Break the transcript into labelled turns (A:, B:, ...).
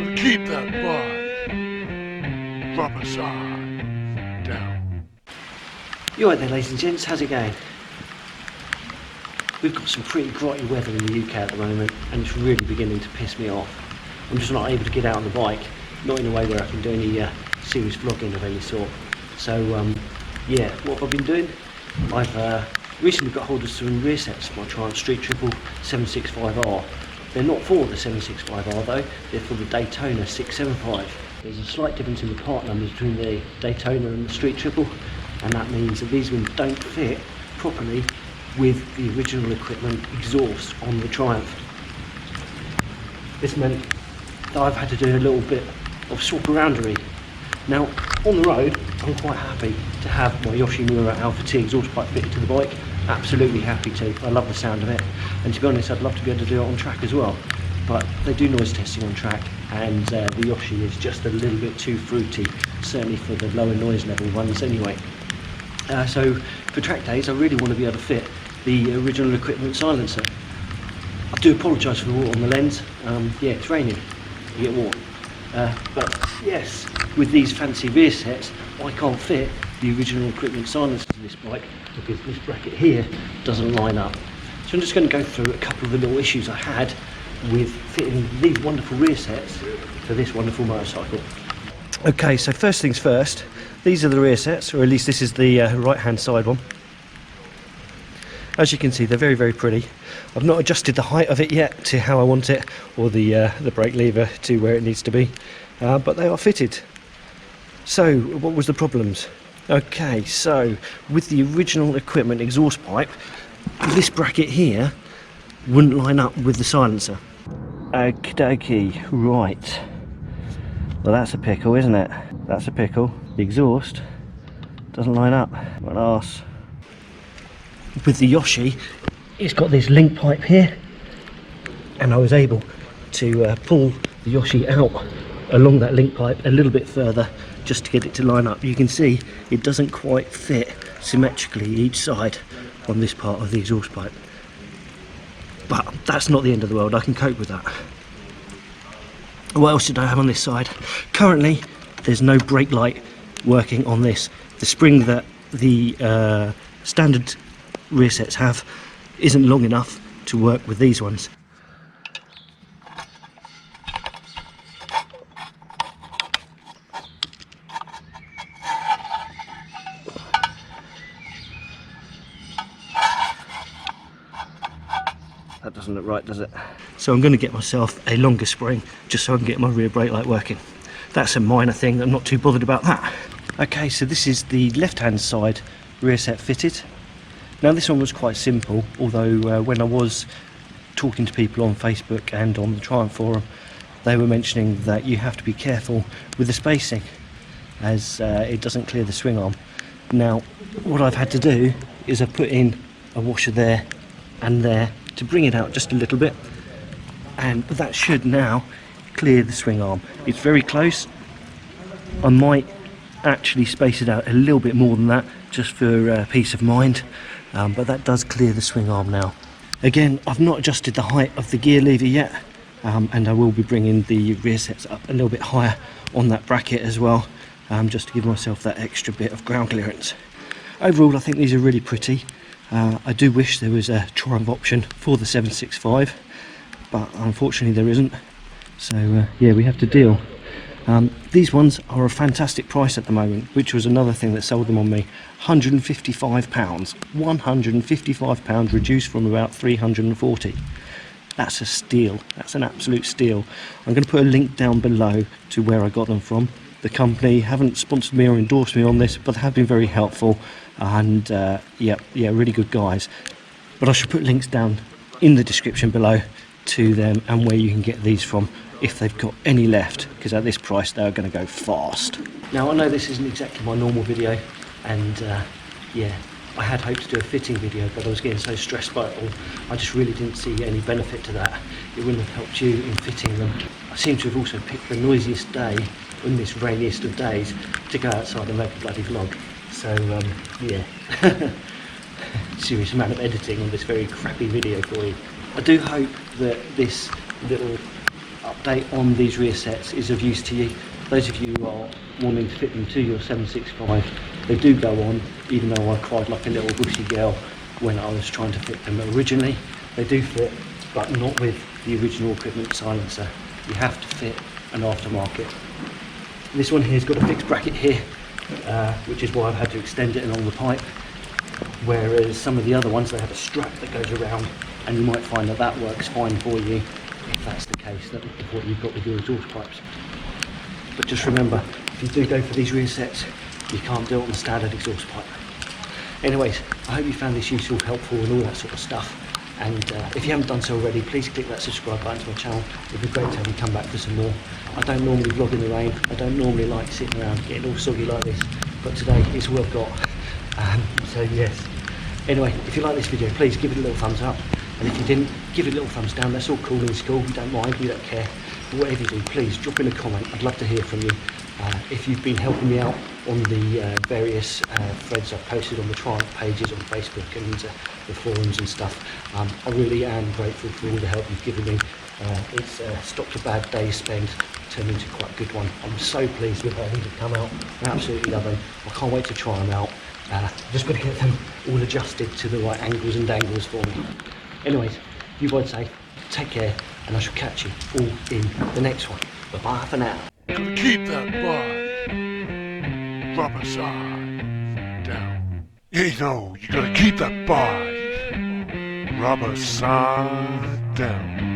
A: to keep that bud rubber side down.
B: You alright there, ladies and gents, how's it going? We've got some pretty grotty weather in the UK at the moment, and it's really beginning to piss me off. I'm just not able to get out on the bike, not in a way where I can do any serious vlogging of any sort. So yeah, what have I been doing? I've recently got hold of some Rearsets, my Triumph Street Triple 765R. They're not for the 765R though, they're for the Daytona 675. There's a slight difference in the part numbers between the Daytona and the Street Triple, and that means that these ones don't fit properly with the original equipment exhaust on the Triumph. This meant that I've had to do a little bit of swap-aroundery. Now, on the road, I'm quite happy to have my Yoshimura Alpha T exhaust pipe fitted to the bike. Absolutely happy to. I love the sound of it. And to be honest, I'd love to be able to do it on track as well. But they do noise testing on track, and the Yoshi is just a little bit too fruity, certainly for the lower noise level ones anyway. So for track days, I really want to be able to fit the original equipment silencer. I do apologise for the water on the lens. Yeah, it's raining, you get warm. But yes, with these fancy Rearsets, I can't fit the original equipment silencer to this bike because this bracket here doesn't line up. So I'm just going to go through a couple of the little issues I had with fitting these wonderful Rearsets to this wonderful motorcycle. Okay, so first things first, these are the Rearsets, or at least this is the right hand side one. As you can see, they're very, very pretty. I've not adjusted the height of it yet to how I want it, or the brake lever to where it needs to be, but they are fitted. So, what was the problems? Okay, so with the original equipment exhaust pipe, this bracket here wouldn't line up with the silencer. Okie dokie, right. Well, that's a pickle, isn't it? That's a pickle. The exhaust doesn't line up. What an arse. With the Yoshi, it's got this link pipe here, and I was able to pull the Yoshi out along that link pipe a little bit further just to get it to line up. You can see it doesn't quite fit symmetrically each side on this part of the exhaust pipe, but that's not the end of the world. I can cope with that. What else did I have on this side? Currently there's no brake light working on this. The spring that the standard Rearsets have isn't long enough to work with these ones. That doesn't look right, does it? So I'm going to get myself a longer spring just so I can get my rear brake light working. That's a minor thing, I'm not too bothered about that. Okay, so this is the left hand side Rearset fitted. Now this one was quite simple, although when I was talking to people on Facebook and on the Triumph forum, they were mentioning that you have to be careful with the spacing as it doesn't clear the swing arm. Now what I've had to do is I've put in a washer there and there to bring it out just a little bit, and that should now clear the swing arm. It's very close. I might actually space it out a little bit more than that just for peace of mind. But that does clear the swing arm now. Again, I've not adjusted the height of the gear lever yet, and I will be bringing the Rearsets up a little bit higher on that bracket as well, just to give myself that extra bit of ground clearance. Overall, I think these are really pretty. I do wish there was a Triumph option for the 765, but unfortunately there isn't. So yeah, we have to deal. These ones are a fantastic price at the moment, which was another thing that sold them on me. £155, £155 reduced from about £340. That's a steal, that's an absolute steal. I'm going to put a link down below to where I got them from. The company haven't sponsored me or endorsed me on this, but they have been very helpful, and yeah, really good guys. But I should put links down in the description below to them and where you can get these from if they've got any left, because at this price they're going to go fast. Now I know this isn't exactly my normal video, and yeah, I had hoped to do a fitting video, but I was getting so stressed by it all, I just really didn't see any benefit to that. It wouldn't have helped you in fitting them. I seem to have also picked the noisiest day, in this rainiest of days, to go outside and make a bloody vlog. So yeah, serious amount of editing on this very crappy video for you. I do hope that this little update on these rear sets is of use to you. Those of you who are wanting to fit them to your 765, they do go on, even though I cried like a little bushy girl when I was trying to fit them originally. They do fit, but not with the original equipment silencer. You have to fit an aftermarket. This one here's got a fixed bracket here, which is why I've had to extend it along the pipe, whereas some of the other ones, they have a strap that goes around, and you might find that that works fine for you if that's the case, that is what you've got with your exhaust pipes. But just remember, if you do go for these rear sets, you can't do it on the standard exhaust pipe. Anyways, I hope you found this useful, helpful and all that sort of stuff. And if you haven't done so already, please click that subscribe button to my channel. It'd be great to have you come back for some more. I don't normally vlog in the rain. I don't normally like sitting around getting all soggy like this, but today it's all I've got. So yes. Anyway, if you like this video, please give it a little thumbs up. And if you didn't, give it a little thumbs down. That's all cool in school. We don't mind, we don't care. But whatever you do, please drop in a comment. I'd love to hear from you. If you've been helping me out on the various threads I've posted on the Triumph pages on Facebook and the forums and stuff, I really am grateful for all the help you've given me. It's stopped a bad day spent, turned into quite a good one. I'm so pleased with how these have come out. I absolutely love them. I can't wait to try them out. Just got to get them all adjusted to the right angles and dangles for me. Anyways, you both say, take care, and I shall catch you all in the next one. Bye-bye for now.
A: Gotta keep that bike rubber side down. You know, you gotta keep that bike rubber side down.